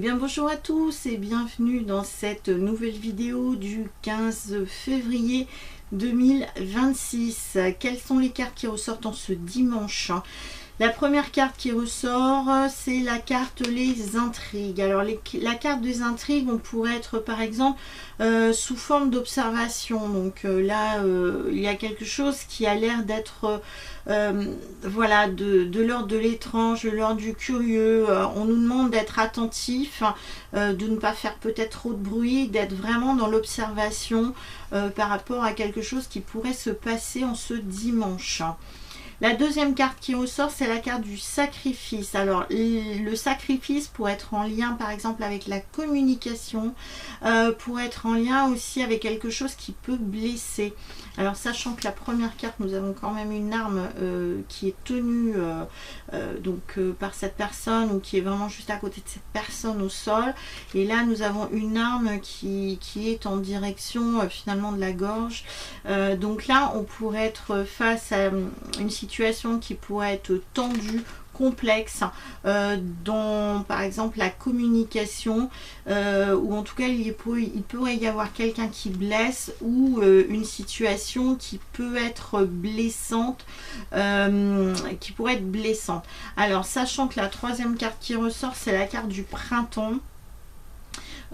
bien bonjour à tous et bienvenue dans cette nouvelle vidéo du 15 février 2026. Quelles sont les cartes qui ressortent en ce dimanche? La première carte qui ressort, c'est la carte les intrigues. Alors la carte des intrigues, on pourrait être par exemple sous forme d'observation. Donc là, il y a quelque chose qui a l'air d'être voilà, de l'ordre de l'étrange, de l'ordre du curieux. On nous demande d'être attentif, de ne pas faire peut-être trop de bruit, d'être vraiment dans l'observation par rapport à quelque chose qui pourrait se passer en ce dimanche. La deuxième carte qui ressort, c'est la carte du sacrifice. Alors, le sacrifice pourrait être en lien, par exemple, avec la communication, pourrait être en lien aussi avec quelque chose qui peut blesser. Alors, sachant que la première carte, nous avons quand même une arme qui est tenue par cette personne ou qui est vraiment juste à côté de cette personne au sol. Et là, nous avons une arme qui est en direction finalement de la gorge. Donc là, on pourrait être face à une situation qui pourrait être tendue, complexe, dans par exemple la communication, ou en tout cas il pourrait y avoir quelqu'un qui blesse ou une situation qui peut être blessante, qui pourrait être blessante. Alors sachant que la troisième carte qui ressort, c'est la carte du printemps.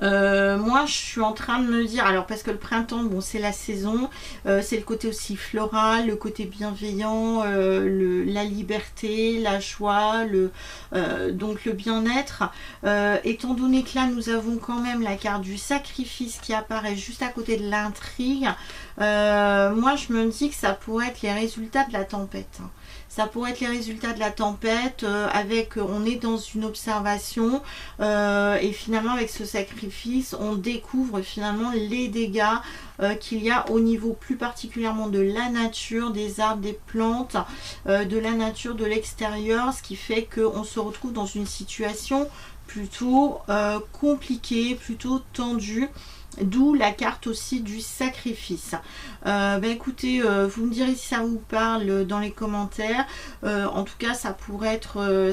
Moi je suis en train de me dire, alors parce que le printemps, bon, c'est la saison, c'est le côté aussi floral, le côté bienveillant, la liberté, la joie, donc le bien-être, étant donné que là nous avons quand même la carte du sacrifice qui apparaît juste à côté de l'intrigue. Moi je me dis que ça pourrait être les résultats de la tempête. Ça pourrait être les résultats de la tempête, on est dans une observation, et finalement avec ce sacrifice, on découvre finalement les dégâts qu'il y a au niveau plus particulièrement de la nature, des arbres, des plantes, de la nature, de l'extérieur, ce qui fait qu'on se retrouve dans une situation plutôt compliquée, plutôt tendue. D'où la carte aussi du sacrifice. Écoutez, vous me direz si ça vous parle dans les commentaires. En tout cas, ça pourrait être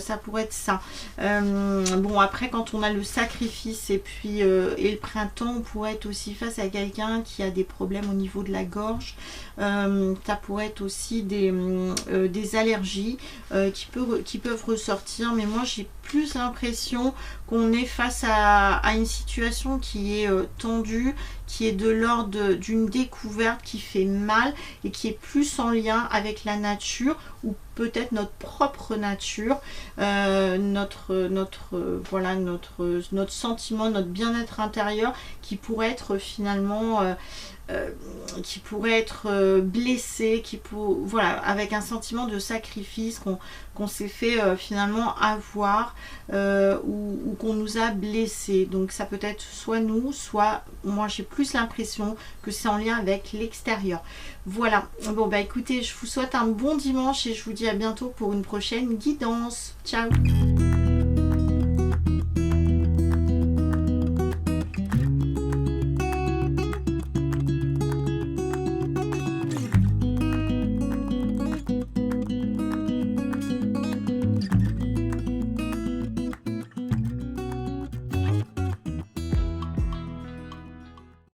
ça. Bon, après, quand on a le sacrifice et le printemps, on pourrait être aussi face à quelqu'un qui a des problèmes au niveau de la gorge. Ça pourrait être aussi des allergies qui peuvent ressortir. Mais moi, j'ai plus l'impression qu'on est face à une situation qui est tendue, qui est de l'ordre d'une découverte qui fait mal et qui est plus en lien avec la nature ou peut-être notre propre nature, notre sentiment, notre bien-être intérieur qui pourrait être finalement blessé, voilà, avec un sentiment de sacrifice qu'on s'est fait finalement avoir, ou qu'on nous a blessé. Donc ça peut être soit nous, soit moi j'ai plus l'impression que c'est en lien avec l'extérieur. Voilà, bon écoutez, je vous souhaite un bon dimanche et je vous dis à bientôt pour une prochaine guidance. Ciao.